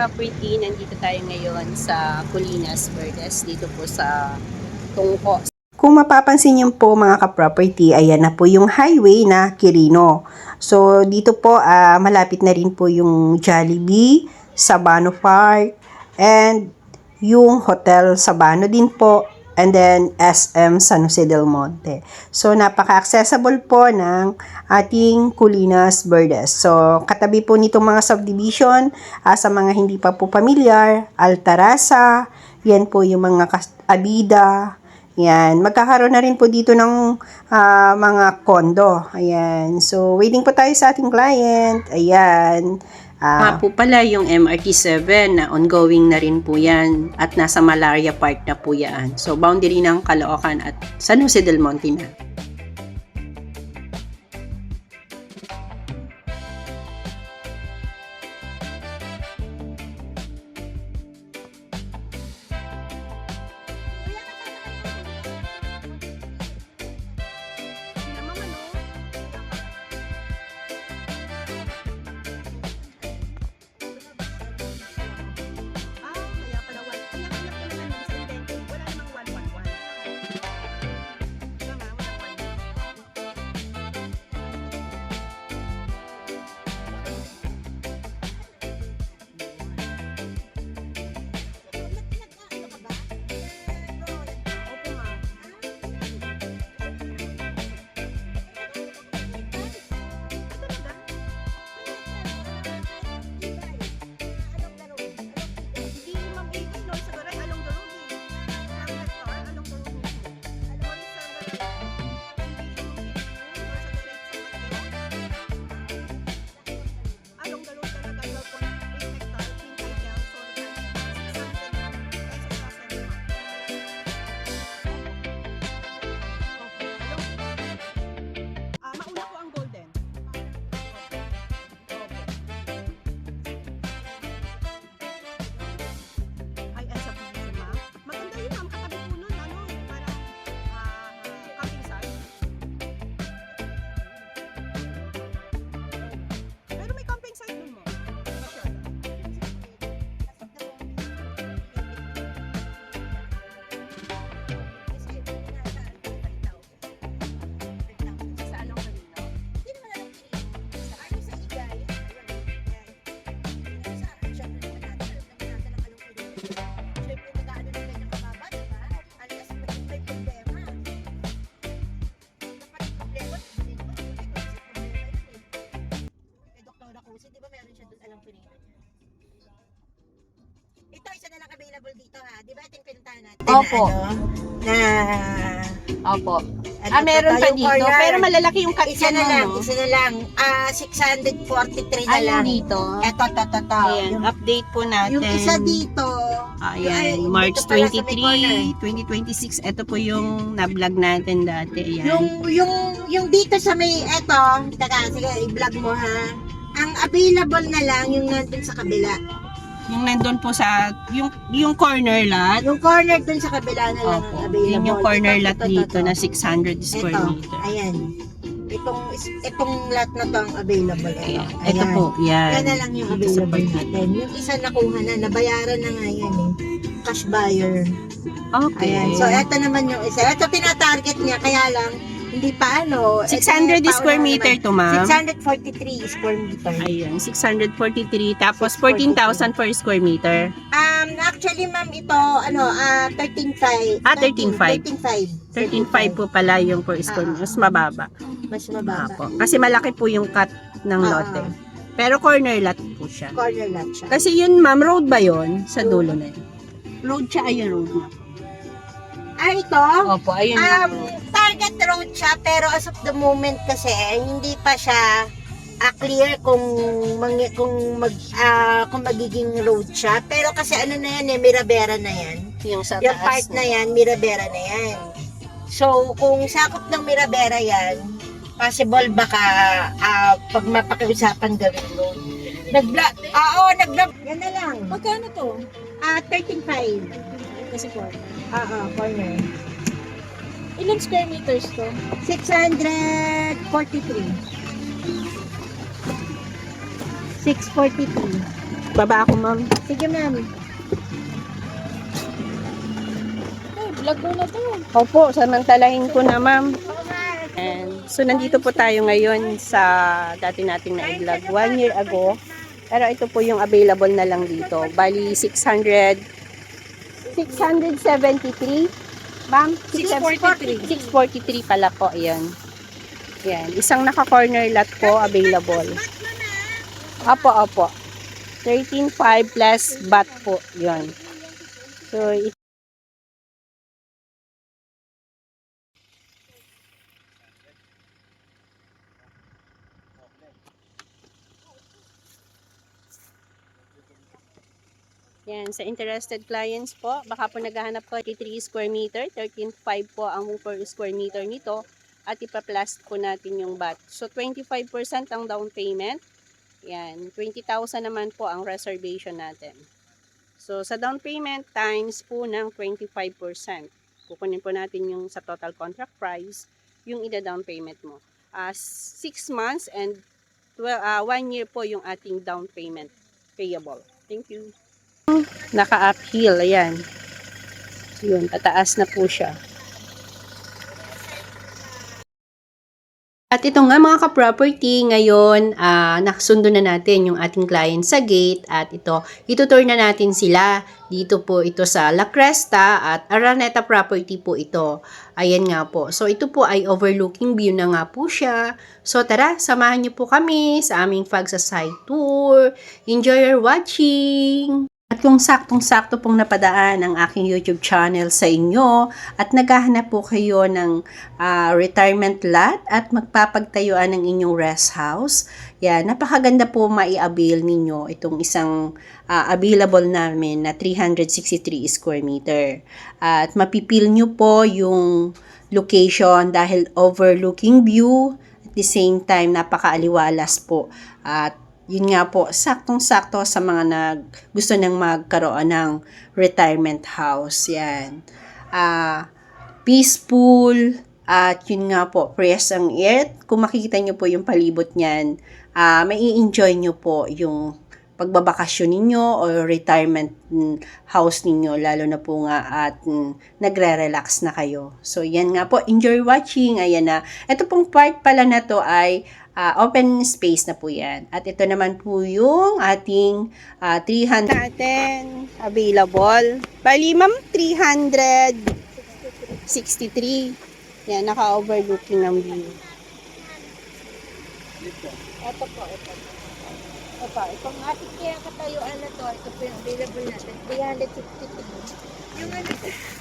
ka-property, nandito tayo ngayon sa Colinas Verdes, dito po sa Tungko. Kung mapapansin niyo po mga ka-property, ayan na po yung highway na Quirino. So dito po malapit na rin po yung Jollibee, Sabano Park, and yung Hotel Sabano din po, and then SM San Jose del Monte. So napaka-accessible po ng ating Colinas Verdes. So katabi po nitong mga subdivision, sa mga hindi pa po familiar, Altarasa, yan po yung mga Abida. Yan, magkakaroon na rin po dito ng mga condo. Ayan. So, waiting po tayo sa ating client. Ayan. Po pala yung MRT7 na ongoing na rin po yan at nasa Malaria Park na po yan. So, boundary ng Caloocan at San Jose del Monte na. Ito, isa na lang available dito ha. Di ba ating pinuntahan natin Opo. Opo. Meron pa dito. Corner. Pero malalaki yung cut Isa na lang, no? isa na lang. 643 na Ayun lang. dito. Ito. Ayan, update po natin. Yung isa dito. Ayan, March 23, 2026. Ito po yung na-vlog natin dati. Ayan. Yung dito sa may, sige, i-vlog mo ha. Ang available na lang yung nandun sa kabila. Yung nandun po sa, yung corner lot. Yung corner dun sa kabila na lang ang available. Yun yung corner lot Ito. dito na 600 square meter. Ayan. Itong lot na to ang available. Ayan. Ito po, yan. Yan na lang yung Dito sa available part natin. Yung isa nakuha na, nabayaran na nga yan eh. Cash buyer. Okay. Ayan. So, ito naman yung isa. Ito tinatarget niya, kaya lang, hindi pa 600 square meter to, ma'am. 643 square meter. Ayun, 643. Tapos 14,000 per square meter. Actually, ma'am, ito, 13.5. 13.5. 13.5 po pala yung per square meter. Mas mababa. Mas mababa. Po. Kasi malaki po yung cut ng lote. Pero corner lot po siya. Corner lot siya. Kasi yun, ma'am, road ba yun? Sa dulo na yun. Road siya, ayun, road na. Ito? Opo, ayun Target road siya, pero as of the moment kasi, hindi pa siya clear kung magiging road siya. Pero kasi ano na yan Mirabera na yan. yung sa Yung taas. part na yan, Mirabera na yan. So, kung sakop ng Mirabera yan, possible baka pag mapakiusapan gawin road. Nag-block. Yan na lang. Magkano to? 13.5. Kasi corner. Corner. Ilang square meters to? 643. 643. Baba ako, ma'am. Sige, ma'am. Ay, vlog mo na to. Opo, samantalahin ko na, ma'am. And, so, nandito po tayo ngayon sa dati nating na-vlog 1 year ago. Pero ito po yung available na lang dito. Bali, 673. Ma'am? 643 pala po. Ayan. Yan. Isang naka-corner lot po available. Opo. 13.5 plus bat po. Yan. So, yan, sa interested clients po, baka po naghahanap po 33 square meter, 13.5 po ang per square meter nito at ipa-plus po natin yung bat. So 25% ang down payment. Yan, 20,000 naman po ang reservation natin. So sa down payment times po ng 25%. Kukunin po natin yung sa total contract price, yung ida-down payment mo. 6 months and 1 year po yung ating down payment payable. Thank you. Naka-uphill, ayan. Yun, pataas na po siya. At ito nga mga ka-property, ngayon nakasundo na natin yung ating client sa gate at itutour na natin sila. Dito po ito sa La Cresta at Araneta property po ito. Ayan nga po. So ito po ay overlooking view na nga po siya. So tara, samahan niyo po kami sa aming pagsa-site tour. Enjoy your watching! At kung saktong-sakto pong napadaan ang aking YouTube channel sa inyo at naghahanap po kayo ng retirement lot at magpapagtayuan ng inyong rest house, yan, napakaganda po mai-avail ninyo itong isang available namin na 363 square meter. At mapipil nyo po yung location dahil overlooking view, at the same time napakaaliwalas po. At yun nga po, saktong-sakto sa mga gusto nang magkaroon ng retirement house. Yan. Peaceful, at yun nga po, fresh ang air. Kung makikita nyo po yung palibot niyan, may i-enjoy nyo po yung pagbabakasyon ninyo o retirement house ninyo, lalo na po nga at nagre-relax na kayo. So, yan nga po. Enjoy watching. Ayan na. Ito pong part pala na to ay open space na po yan. At ito naman po yung ating 300 natin available. Bali, ma'am, 363. Yan, naka-overlooking ng view. Ito po. Itong ating kaya katayuan na to, ito po yung available natin, 363. Yung ano,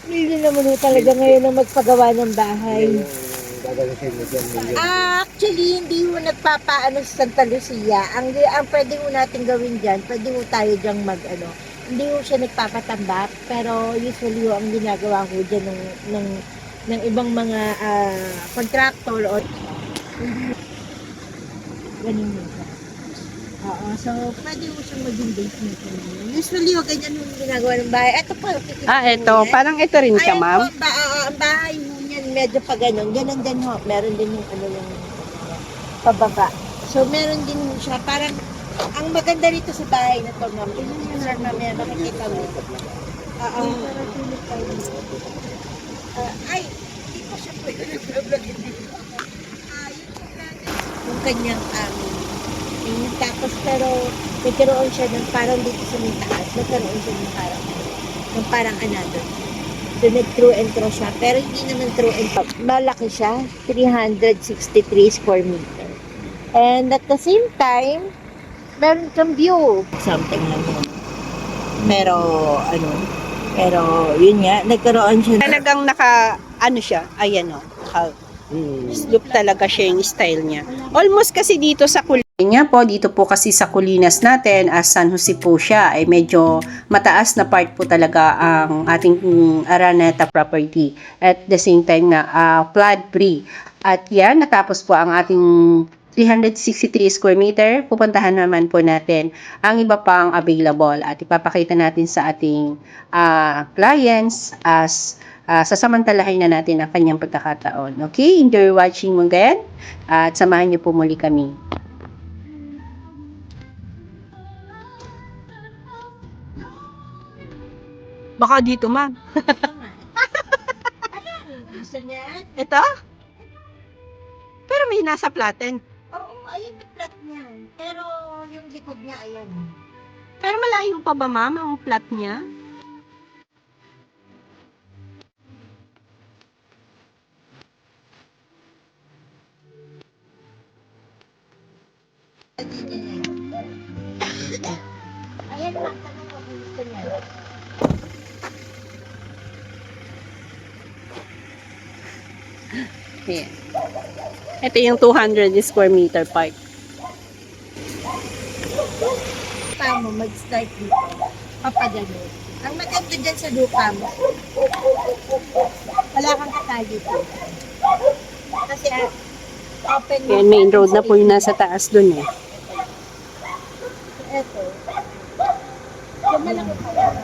hindi naman ho talaga ngayon ang magpagawa ng bahay. Actually, hindi mo nagpapaano sa Santa Lucia. Ang pwede mo natin gawin dyan, pwede mo tayo dyang hindi mo siya nagpapatambak, pero usually ang ginagawa ko dyan ng ibang mga contractor o ganun yun. Oo, so pwede mo siyang maging basement. Usually, ganyan yung ginagawa ng bahay. Ito po. Ito. Parang ito rin siya, ma'am. Ayan po, ang bahay mo niyan, medyo pa ganun. Ganun din ho. Meron din yung yung pababa. So, meron din ho siya. Parang, ang maganda rito sa bahay na to, ma'am. Yung sir, ma'am, yan, makikita mo. Ay, hindi ko siya pwede nag-vlog. Yung kanyang tapos pero nagkaroon siya ng parang dito sa may taas, nagkaroon siya ng parang another. So nag-through and through siya, pero hindi naman through and through. Malaki siya, 363 square meter. And at the same time, meron kang view. Something lang yun. Pero yun nga, nagkaroon siya Talagang siya, ayan o. Look talaga siya yung style niya. Almost kasi dito sa dito po kasi sa Colinas natin, as San Jose po siya, ay medyo mataas na part po talaga ang ating Araneta property. At the same time na flood free. At yan, natapos po ang ating 363 square meter. Pupuntahan naman po natin ang iba pang available at ipapakita natin sa ating clients as sasamantalahin na natin ang kanyang pagkakataon. Okay, enjoy watching mo again at samahan niyo po muli kami. Baka dito, ma'am. Gusto niya? Ito? Pero may nasa platen. Oo, ayun yung plat niya. Pero yung likod niya, ayan. Pero malayo pa ba, ma'am, ang plat niya? Ayan lang, tanong ko kung gusto niya. Ayan. Ito yung 200 square meter park. Lupa mo, mag-start dito. Papagano. Ang maganda dyan sa lupa mo, wala kang katali dito. Kasi open Ayan, main road na po yung nasa taas dun eh. Ito. Yung malaki pa yan.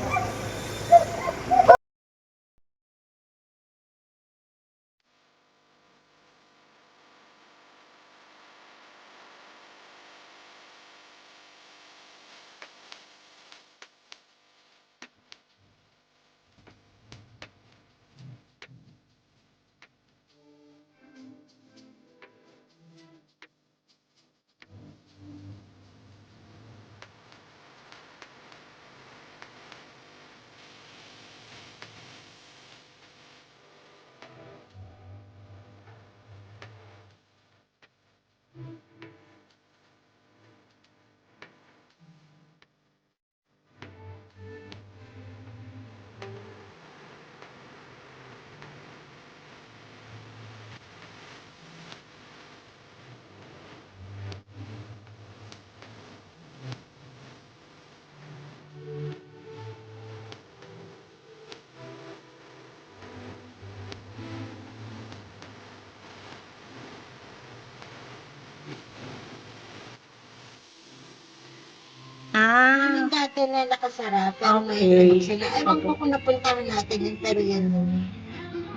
Ah, Yung dati na nakasara, pero may Okay. sila. Ewan ko kung napuntahan natin yun, pero yan nun.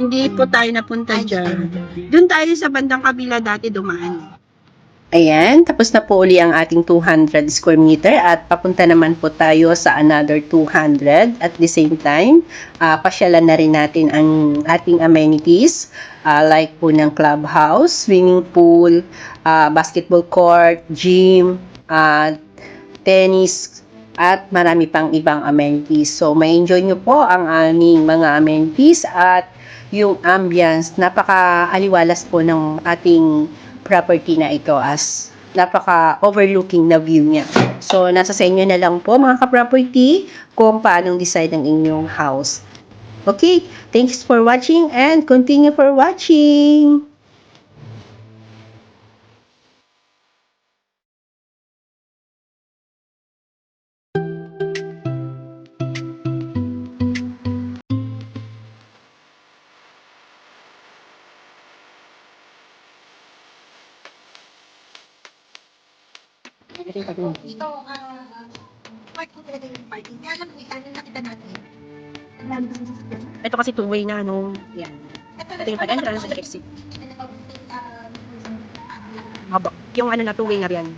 hindi po tayo napunta Ay, dyan. ay. Doon tayo sa bandang kabila dati dumaan. Ayan, tapos na po uli ang ating 200 square meter at papunta naman po tayo sa another 200 at the same time. Pasyalan na rin natin ang ating amenities like po ng clubhouse, swimming pool, basketball court, gym, tennis, at marami pang ibang amenities. So, ma-enjoy nyo po ang aming mga amenities at yung ambience, napaka-aliwalas po ng ating property na ito as napaka-overlooking na view niya. So, nasa sa inyo na lang po mga ka-property kung paanong design ang inyong house. Okay, thanks for watching and continue for watching! Ito, part ko talaga yung parking. Kaya alam mo, ano nakita natin? Ito kasi two-way na, no? Yan. Ito yung pag-entrance sa exit. Mabak. Yung ano na two-way na yan.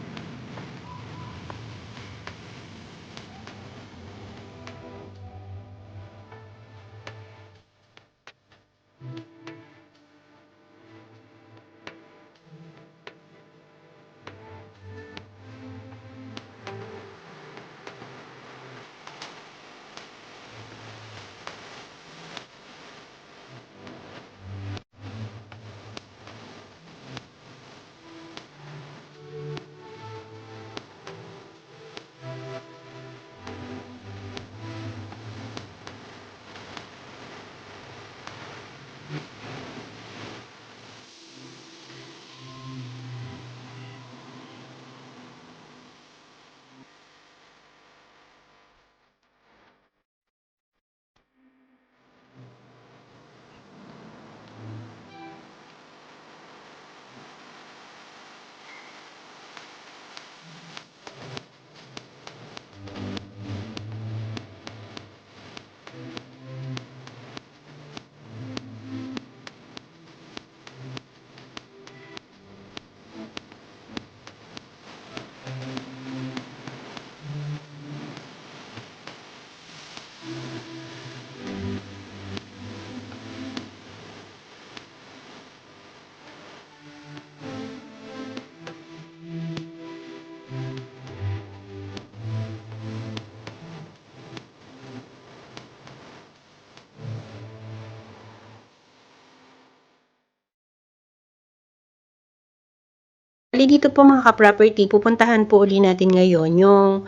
Bali dito po mga ka-property, pupuntahan po uli natin ngayon yung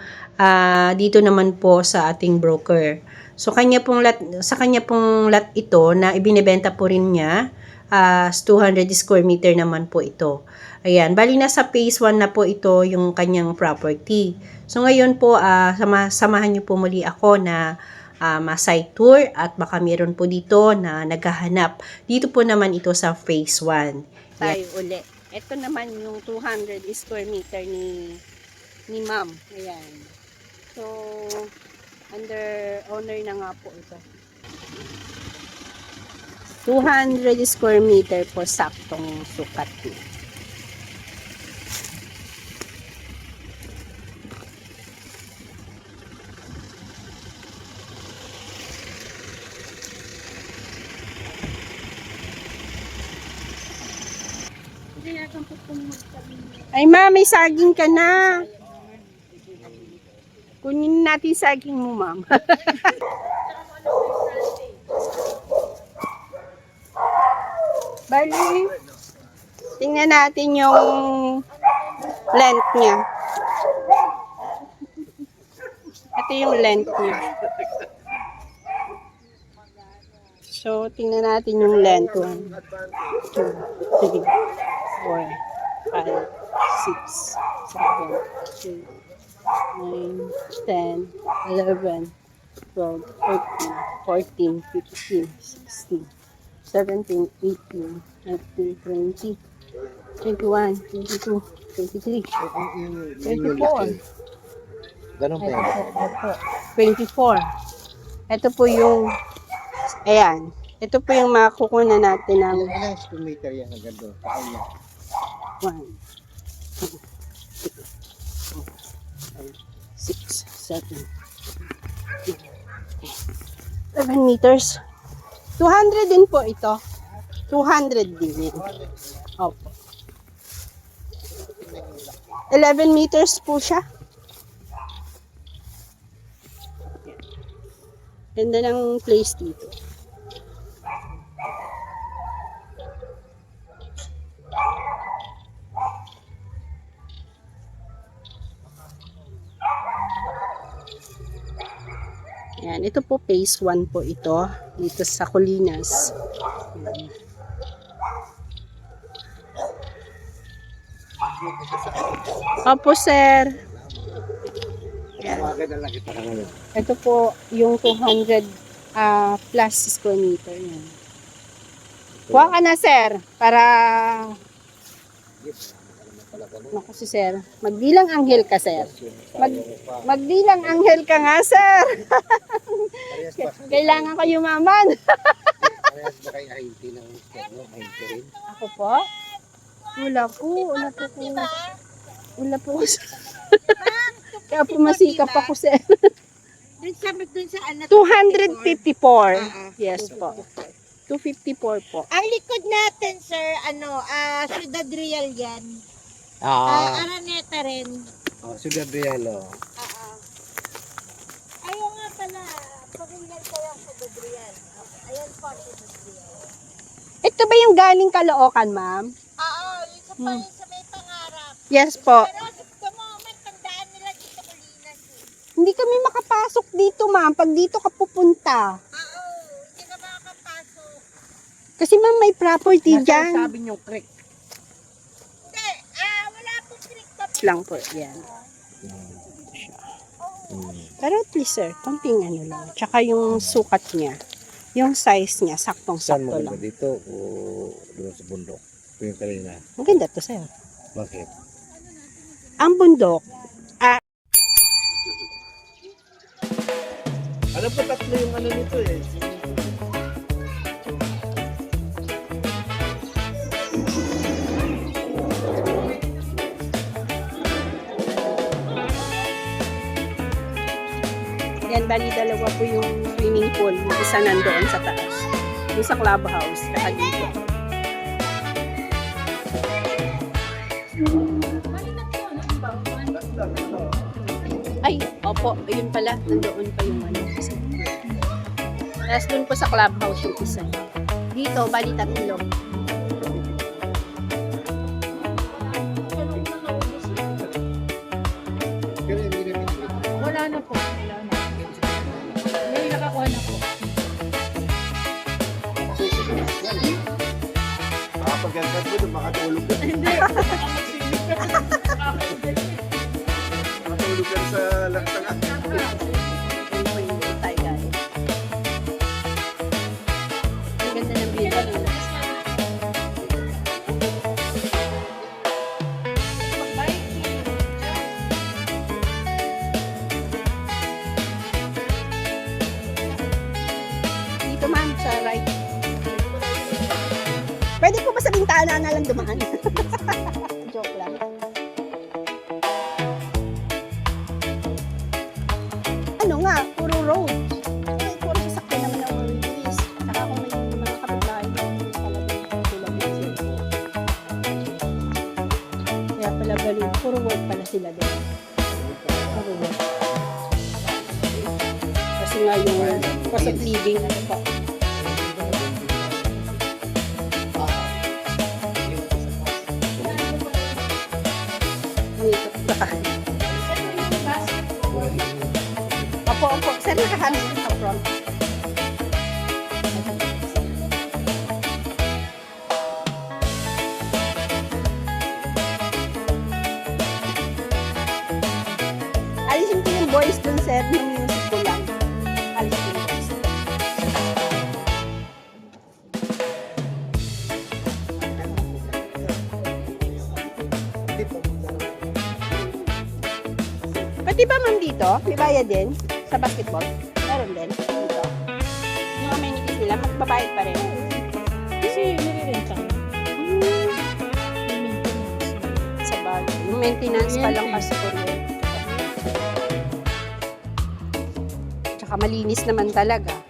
dito naman po sa ating broker. So sa kanya pong lot ito na ibinebenta po rin niya, 200 square meter naman po ito. Ayan, bali nasa phase 1 na po ito yung kanyang property. So ngayon po, samahan niyo po muli ako na ma-site tour at baka meron po dito na naghahanap. Dito po naman ito sa phase 1. Tayo uli. Ito naman yung 200 square meter ni ma'am. Ayan. So, under owner na nga po ito. 200 square meter po saktong sukat niya. Ay ma, may saging ka na. Kunin natin saging mo, ma'am. Bali, tingnan natin yung length niya. Ito yung length niya. So, tingnan natin yung length. 1, 2, 3, 4, 5, 6, 7, 8, 9, 10, 11, 12, 13, 14, 15, 16, 17, 18, 19, 20, 21, 22, 23, 24. Ganun pa yan. 24. Ito po yung, ayan, ito po yung makukunan natin ng Ilang square meter yan hanggang doon? 1, 2, 6, 7, 11 meters. 200 din po ito. 200 din yan. Opo. 11 meters po siya. Ganda ng place dito. Ayan, ito po phase 1 po ito dito sa Colinas. Ayan. Opo, sir. Ayan. Ito po yung 200 plus square meter. Yan. Kuha ka na, sir, para naku si sir. Magbilang anghel ka, sir. Magbilang anghel ka nga, sir. Kailangan ko yumaman. Parehas ba kayo ahinte ng ahinte rin? Ako po? Wala po. Wala po. Kaya po masikap ako, sir. Dun sa ano? 254. Yes po. 254 po. Ang likod natin, sir, Ciudad Real yan. Araneta rin. Ciudad Real, oh. Ayaw nga pala, pag-ingal ko yung Ciudad Real. Ayan po, Ciudad Real. Ito ba yung galing Caloocan, ma'am? Oo, yung sa pala sa may pangarap. Yes po. Pero sa moment, tandaan nila dito Colinas. Hindi kami makapasok dito, ma'am. Pag dito ka pupunta. Oo, hindi ka makakapasok. Kasi ma'am, may property dyan. Sabi niyo, creek. Hindi, wala pong creek pa. Lang po, yan. Pero at least, sir, konting ano lang. Tsaka yung sukat niya. Yung size niya, Saan saktong-sakto mo ba lang. dito o doon sa bundok? Ito yung kanina. Maganda to, sir. Bakit? Ang bundok, Alam ko tatlo yung ano nito eh. yan, bali dalawa po yung swimming pool. Yung isa nandoon sa taas. Yung sa clubhouse, saka dito. Ay, opo, ayun pala, nandoon pa yung ano. Tapos dun po sa clubhouse yung isa. Dito, bali tatlo. bintana na lang dumaan. Joke lang. Ano nga, puro road. Eh, puro sasakyan naman ang release. Saka kung may mga kapitbahay na talagang tulad ng sila. Kaya pala galing, puro work pala sila din. Puro work. Kasi nga yung cost of living, ano pa. Opo. Saan nakahanap sa front? Alisin ko yung voice dun, sir. Yung music ko lang. Alisin yung voice. Pati ba ma'am dito? May bayad din? Sa basketball? Meron din? Dito? Yung amenities nila, magbabayad pa rin. Kasi nire-renta ka. May maintenance. Sa bagay. Yung maintenance pa lang kasi po yun. Tsaka malinis naman talaga.